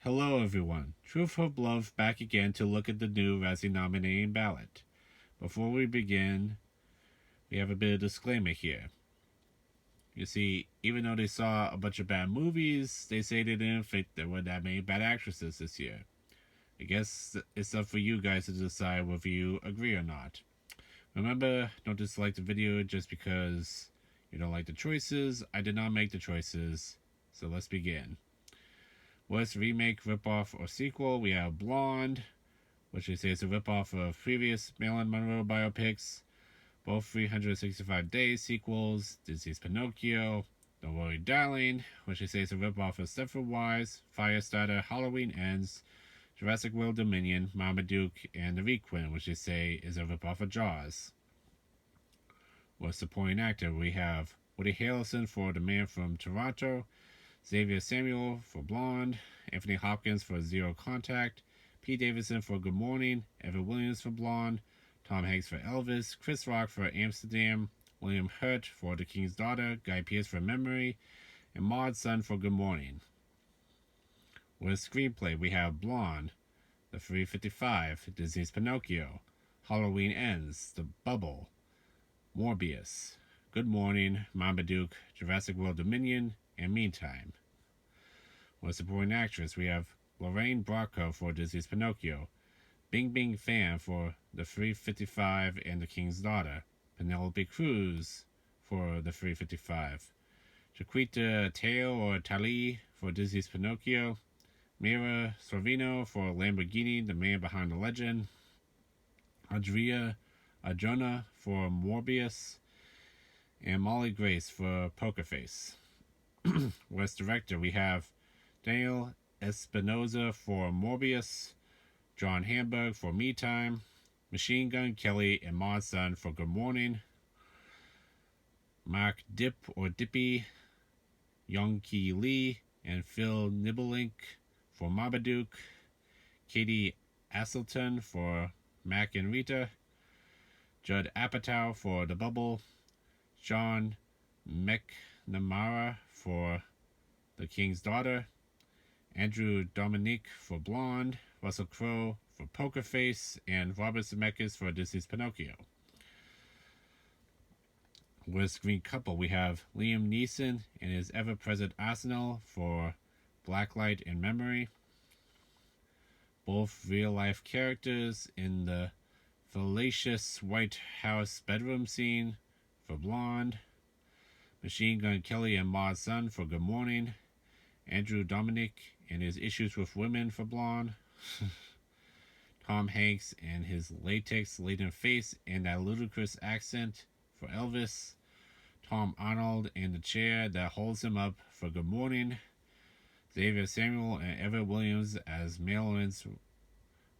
Hello, everyone. Truth, Hope, Love back again to look at the new Razzie nominating ballot. Before we begin, we have a bit of disclaimer here. You see, even though they saw a bunch of bad movies, they say they didn't think there were that many bad actresses this year. I guess it's up for you guys to decide whether you agree or not. Remember, don't dislike the video just because you don't like the choices. I did not make the choices, so let's begin. Worst remake, ripoff, or sequel, we have Blonde, which they say is a ripoff of previous Marilyn Monroe biopics, both 365 Days sequels, Disney's Pinocchio, Don't Worry Darling, which they say is a ripoff of Stepford Wives, Firestarter, Halloween Ends, Jurassic World Dominion, Marmaduke, and The Requin, which they say is a ripoff of Jaws. Worst supporting actor, we have Woody Harrelson for The Man from Toronto, Xavier Samuel for Blonde, Anthony Hopkins for Zero Contact, Pete Davidson for Good Morning, Evan Williams for Blonde, Tom Hanks for Elvis, Chris Rock for Amsterdam, William Hurt for The King's Daughter, Guy Pearce for Memory, and Maud Sun for Good Morning. With screenplay, we have Blonde, The 355, Disney's Pinocchio, Halloween Ends, The Bubble, Morbius, Good Morning, Marmaduke, Jurassic World Dominion, and Meantime. With supporting actress, we have Lorraine Bracco for Disney's Pinocchio, Bing Bing Fan for The 355 and The King's Daughter, Penelope Cruz for The 355, Chiquita Teo or Tali for Disney's Pinocchio, Mira Sorvino for Lamborghini, The Man Behind the Legend, Adria Arjona for Morbius, and Molly Grace for Poker Face. West director, we have Daniel Espinosa for Morbius, John Hamburg for Me Time, Machine Gun Kelly and Maud Sun for Good Morning, Mark Dip or Dippy, Young Ki Lee and Phil Nibelink for Marmaduke, Katie Aselton for Mac and Rita, Judd Apatow for The Bubble, John McNamara for The King's Daughter, Andrew Dominic for Blonde, Russell Crowe for Poker Face, and Robert Zemeckis for Disney's Pinocchio. With a screen couple, we have Liam Neeson and his ever-present Arsenal for Blacklight and Memory, both real-life characters in the fallacious White House bedroom scene for Blonde, Machine Gun Kelly and Maud Sun for Good Morning, Andrew Dominic and his issues with women for Blonde, Tom Hanks and his latex-laden face and that ludicrous accent for Elvis, Tom Arnold and the chair that holds him up for Good Morning, Xavier Samuel and Evan Williams as Marilyn's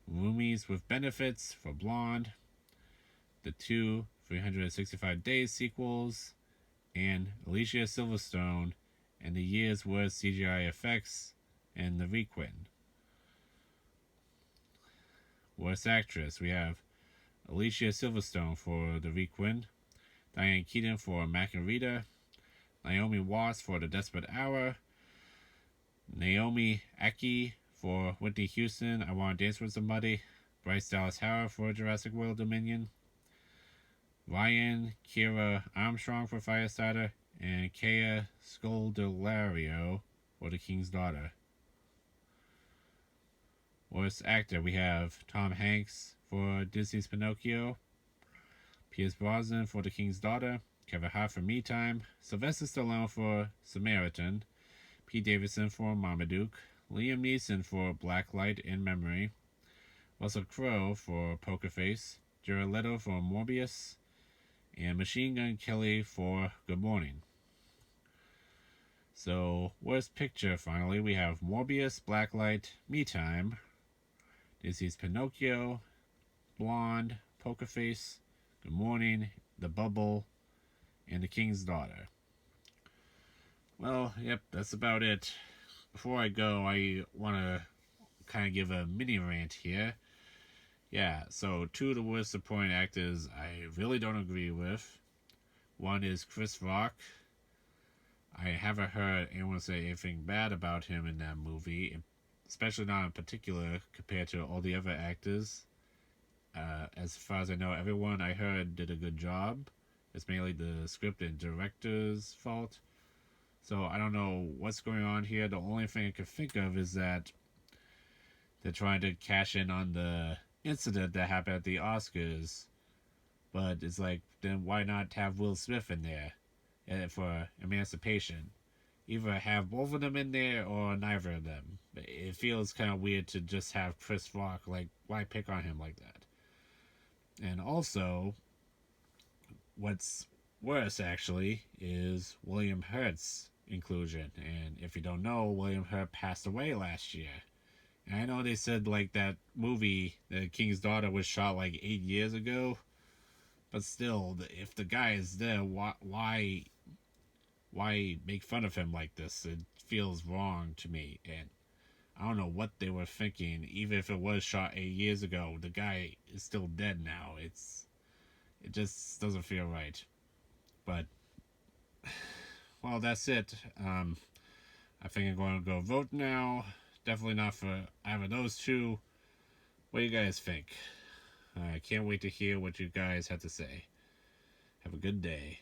roomies with benefits for Blonde, the two 365 Days sequels, and Alicia Silverstone and the year's worst CGI effects and The Requin. Worst actress, we have Alicia Silverstone for The Requin, Diane Keaton for Mac and Rita, Naomi Watts for The Desperate Hour, Naomi Aki for Whitney Houston, I Want to Dance with Somebody, Bryce Dallas Howard for Jurassic World Dominion, Ryan Kira Armstrong for Firestarter, and Kea Scoldelario for The King's Daughter. Worst actor, we have Tom Hanks for Disney's Pinocchio, Pierce Brosnan for The King's Daughter, Kevin Hart for Me Time, Sylvester Stallone for Samaritan, Pete Davidson for Marmaduke, Liam Neeson for Blacklight and Memory, Russell Crowe for Poker Face, Jared Leto for Morbius, and Machine Gun Kelly for Good Morning. So, worst picture, finally, we have Morbius, Blacklight, Me Time, Disney's Pinocchio, Blonde, Poker Face, Good Morning, The Bubble, and The King's Daughter. Well, yep, that's about it. Before I go, I want to kind of give a mini rant here. Yeah, so two of the worst supporting actors I really don't agree with. One is Chris Rock. I haven't heard anyone say anything bad about him in that movie. especially not in particular compared to all the other actors. As far as I know, everyone I heard did a good job. It's mainly the script and director's fault. So I don't know what's going on here. The only thing I can think of is that they're trying to cash in on the incident that happened at the Oscars. But it's like, then why not have Will Smith in there for Emancipation? Either have both of them in there or neither of them. It feels kind of weird to just have Chris Rock. Like, why pick on him like that? And also, what's worse actually is William Hurt's inclusion. And if you don't know, William Hurt passed away last year. And I know they said like that movie, The King's Daughter, was shot like 8 years ago, but still, if the guy is there, why make fun of him like this? It feels wrong to me, and I don't know what they were thinking. Even if it was shot 8 years ago, the guy is still dead now. It just doesn't feel right. But well, that's it. I think I'm going to go vote now. Definitely not for either of those two. What do you guys think? I can't wait to hear what you guys have to say. Have a good day.